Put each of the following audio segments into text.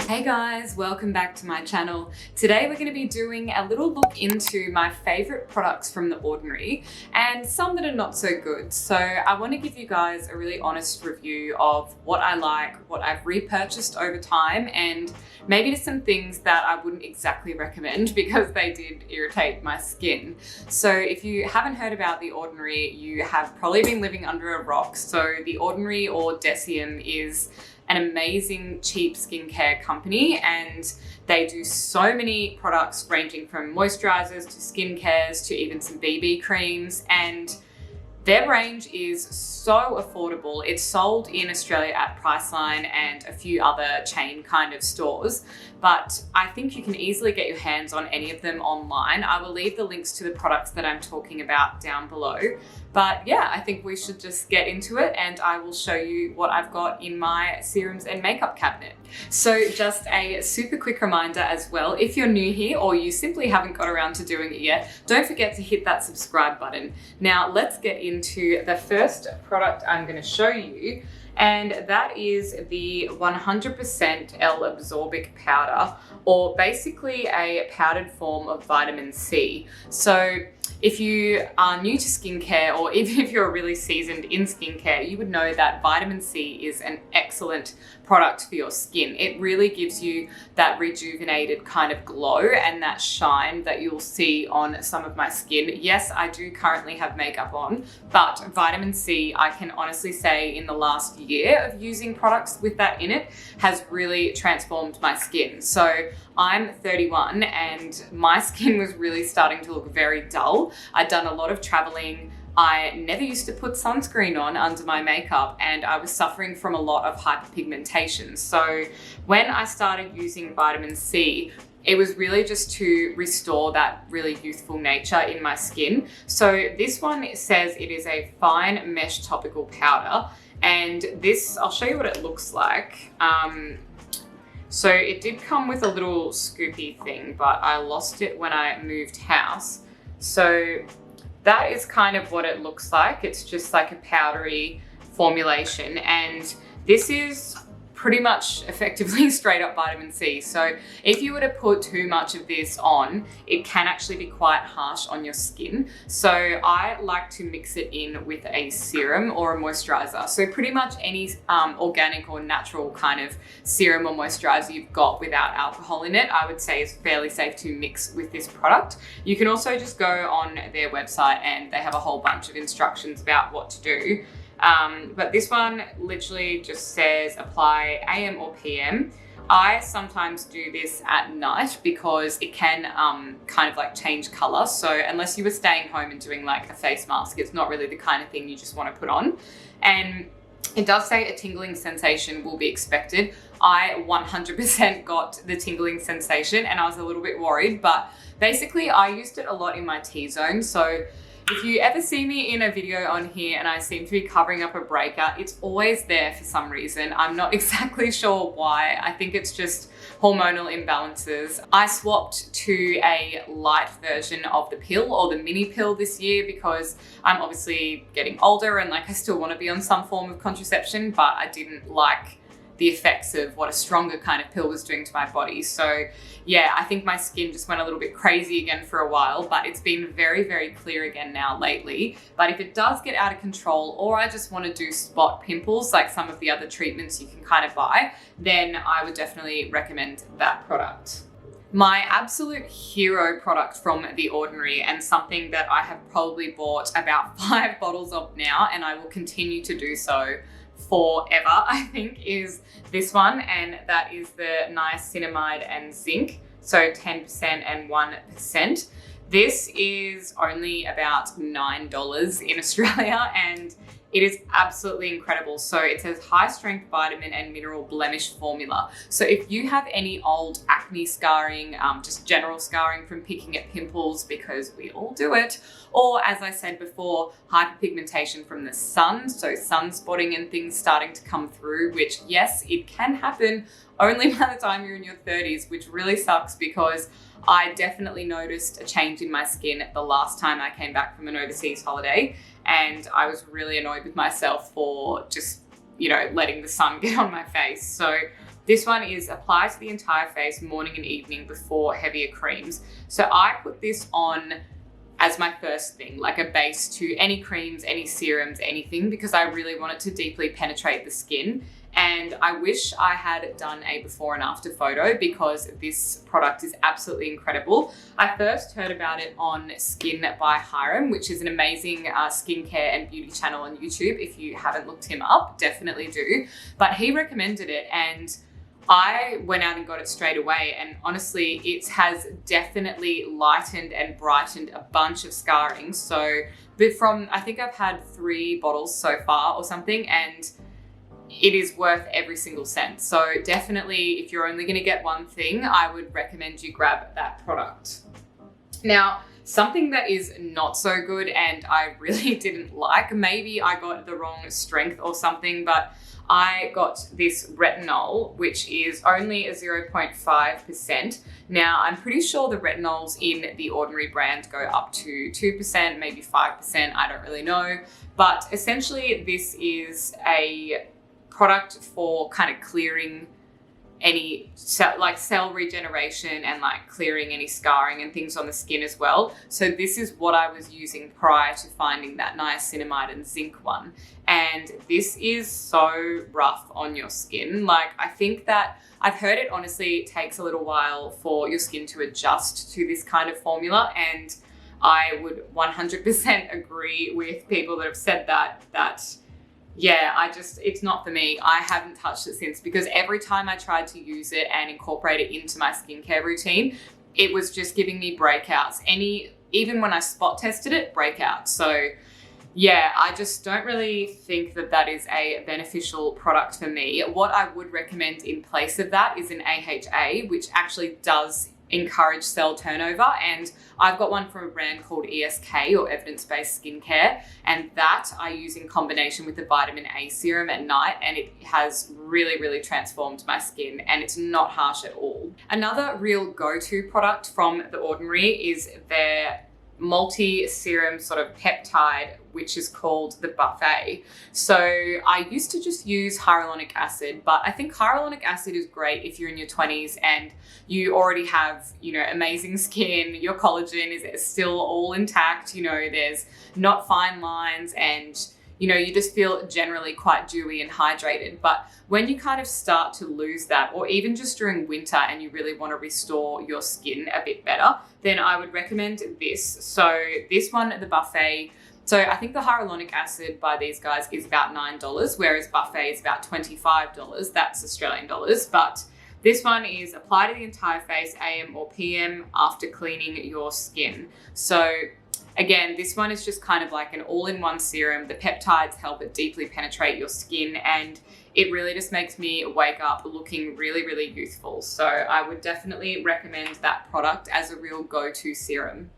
Hey guys, welcome back to my channel. Today we're going to be doing a little look into my favorite products from The Ordinary and some that are not so good. So I want to give you guys a really honest review of what I like, what I've repurchased over time, and maybe just some things that I wouldn't exactly recommend because they did irritate my skin. So if you haven't heard about The Ordinary, you have probably been living under a rock. So The Ordinary, or Deceim, is an amazing cheap skincare company, and they do so many products ranging from moisturizers to skincares to even some BB creams, and their range is so affordable. It's sold in Australia at Priceline and a few other chain kind of stores, but I think you can easily get your hands on any of them online. I will leave the links to the products that I'm talking about down below. But yeah, I think we should just get into it, and I will show you what I've got in my serums and makeup cabinet. So just a super quick reminder as well, if you're new here or you simply haven't got around to doing it yet, don't forget to hit that subscribe button. Now let's get into the first product I'm going to show you, and that is the 100% L-Absorbic powder, or basically a powdered form of vitamin C. So if you are new to skincare, or even if you're really seasoned in skincare, you would know that vitamin C is an excellent product for your skin. It really gives you that rejuvenated kind of glow and that shine that you'll see on some of my skin. Yes, I do currently have makeup on, but vitamin C, I can honestly say in the last year of using products with that in it, has really transformed my skin. So I'm 31 and my skin was really starting to look very dull. I'd done a lot of traveling. I never used to put sunscreen on under my makeup, and I was suffering from a lot of hyperpigmentation. So when I started using vitamin C, it was really just to restore that really youthful nature in my skin. So this one says it is a fine mesh topical powder, and this, I'll show you what it looks like. So it did come with a little scoopy thing, but I lost it when I moved house. So that is kind of what it looks like. It's just like a powdery formulation, and this is pretty much effectively straight up vitamin C. So if you were to put too much of this on, it can actually be quite harsh on your skin. So I like to mix it in with a serum or a moisturizer. So pretty much any organic or natural kind of serum or moisturizer you've got without alcohol in it, I would say is fairly safe to mix with this product. You can also just go on their website and they have a whole bunch of instructions about what to do. But this one literally just says apply AM or PM. I sometimes do this at night because it can kind of like change color. So unless you were staying home and doing like a face mask, it's not really the kind of thing you just want to put on. And it does say a tingling sensation will be expected. I 100% got the tingling sensation and I was a little bit worried, but basically I used it a lot in my T-zone. So if you ever see me in a video on here and I seem to be covering up a breakout, it's always there for some reason. I'm not exactly sure why. I think it's just hormonal imbalances. I swapped to a light version of the pill, or the mini pill, this year because I'm obviously getting older and like I still want to be on some form of contraception, but I didn't like the effects of what a stronger kind of pill was doing to my body. So yeah, I think my skin just went a little bit crazy again for a while, but it's been very, very clear again now lately. But if it does get out of control, or I just want to do spot pimples like some of the other treatments you can kind of buy, then I would definitely recommend that product. My absolute hero product from The Ordinary, and something that I have probably bought about 5 bottles of now, and I will continue to do so forever, I think, is this one, and that is the Niacinamide and Zinc, so 10% and 1%. This is only about $9 in Australia, and it is absolutely incredible. So it says high strength vitamin and mineral blemish formula. So if you have any old acne scarring, just general scarring from picking at pimples, because we all do it, or as I said before, hyperpigmentation from the sun, so sunspotting and things starting to come through, which yes, it can happen only by the time you're in your 30s, which really sucks because I definitely noticed a change in my skin the last time I came back from an overseas holiday, and I was really annoyed with myself for just letting the sun get on my face. So this one is apply to the entire face morning and evening before heavier creams. So I put this on as my first thing, like a base to any creams, any serums, anything, because I really want it to deeply penetrate the skin. And I wish I had done a before and after photo because this product is absolutely incredible. I first heard about it on Skin by Hiram, which is an amazing skincare and beauty channel on YouTube. If you haven't looked him up, definitely do. But he recommended it and I went out and got it straight away, and honestly, it has definitely lightened and brightened a bunch of scarring. So, I think I've had 3 bottles so far or something, and it is worth every single cent. So definitely, if you're only gonna get one thing, I would recommend you grab that product. Now, something that is not so good and I really didn't like, maybe I got the wrong strength or something, but I got this retinol, which is only a 0.5%. Now, I'm pretty sure the retinols in the Ordinary brand go up to 2%, maybe 5%, I don't really know. But essentially, this is a product for kind of clearing any cell regeneration and like clearing any scarring and things on the skin as well. So this is what I was using prior to finding that niacinamide and zinc one. And this is so rough on your skin. Like, I think that I've heard it honestly takes a little while for your skin to adjust to this kind of formula. And I would 100% agree with people that have said that yeah, it's not for me. I haven't touched it since, because every time I tried to use it and incorporate it into my skincare routine, it was just giving me breakouts. Even when I spot tested it, breakouts. So yeah, I just don't really think that is a beneficial product for me. What I would recommend in place of that is an AHA, which actually does encourage cell turnover, and I've got one from a brand called ESK, or Evidence-Based Skincare, and that I use in combination with the vitamin A serum at night, and it has really, really transformed my skin, and it's not harsh at all. Another real go-to product from The Ordinary is their multi-serum sort of peptide, which is called the Buffet. So I used to just use hyaluronic acid, but I think hyaluronic acid is great if you're in your 20s and you already have, amazing skin, your collagen is still all intact, there's not fine lines, and you just feel generally quite dewy and hydrated. But when you kind of start to lose that, or even just during winter and you really want to restore your skin a bit better, then I would recommend this. So this one, the Buffet, so I think the hyaluronic acid by these guys is about $9, whereas Buffet is about $25. That's Australian dollars. But this one is apply to the entire face, AM or PM, after cleaning your skin. So again, this one is just kind of like an all-in-one serum. The peptides help it deeply penetrate your skin, and it really just makes me wake up looking really, really youthful. So I would definitely recommend that product as a real go-to serum.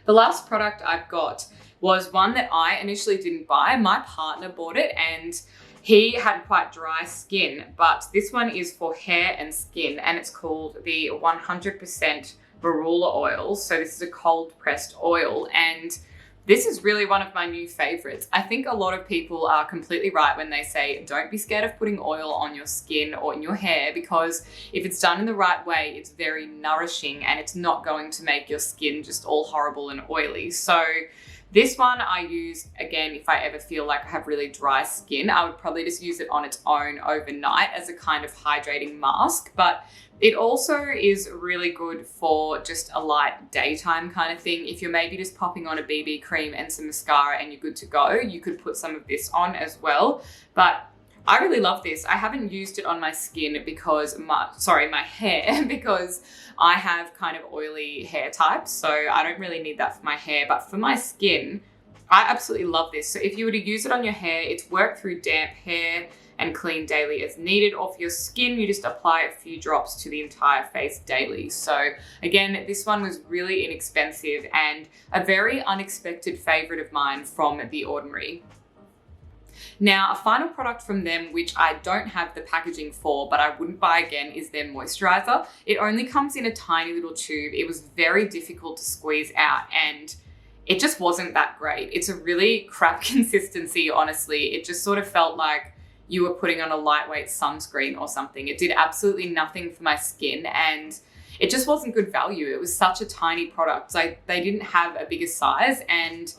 The last product I've got was one that I initially didn't buy. My partner bought it and he had quite dry skin, but this one is for hair and skin, and it's called the 100% Marula oil. So this is a cold pressed oil, and this is really one of my new favorites. I think a lot of people are completely right when they say, don't be scared of putting oil on your skin or in your hair, because if it's done in the right way, it's very nourishing and it's not going to make your skin just all horrible and oily. So this one I use, again, if I ever feel like I have really dry skin, I would probably just use it on its own overnight as a kind of hydrating mask. But it also is really good for just a light daytime kind of thing. If you're maybe just popping on a BB cream and some mascara and you're good to go, you could put some of this on as well. But I really love this. I haven't used it on my skin because my hair, because I have kind of oily hair types. So I don't really need that for my hair, but for my skin, I absolutely love this. So if you were to use it on your hair, it's work through damp hair and clean daily as needed. Or for your skin, you just apply a few drops to the entire face daily. So again, this one was really inexpensive and a very unexpected favorite of mine from The Ordinary. Now, a final product from them, which I don't have the packaging for, but I wouldn't buy again, is their moisturizer. It only comes in a tiny little tube. It was very difficult to squeeze out, and it just wasn't that great. It's a really crap consistency, honestly. It just sort of felt like you were putting on a lightweight sunscreen or something. It did absolutely nothing for my skin, and it just wasn't good value. It was such a tiny product. Like, they didn't have a bigger size, and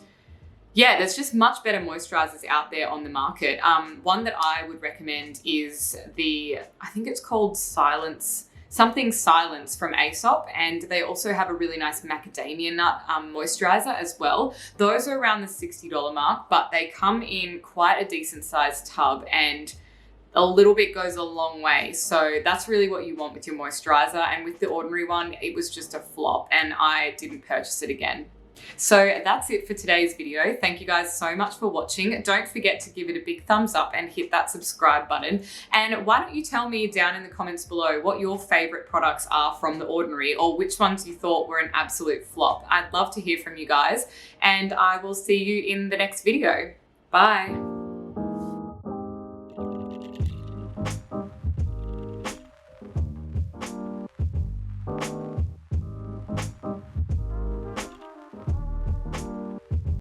yeah, there's just much better moisturizers out there on the market. One that I would recommend is I think it's called Silence from Aesop, and they also have a really nice macadamia nut moisturizer as well. Those are around the $60 mark, but they come in quite a decent sized tub, and a little bit goes a long way. So that's really what you want with your moisturizer. And with the Ordinary one, it was just a flop, and I didn't purchase it again. So that's it for today's video. Thank you guys so much for watching. Don't forget to give it a big thumbs up and hit that subscribe button. And why don't you tell me down in the comments below what your favorite products are from The Ordinary, or which ones you thought were an absolute flop. I'd love to hear from you guys, and I will see you in the next video. Bye.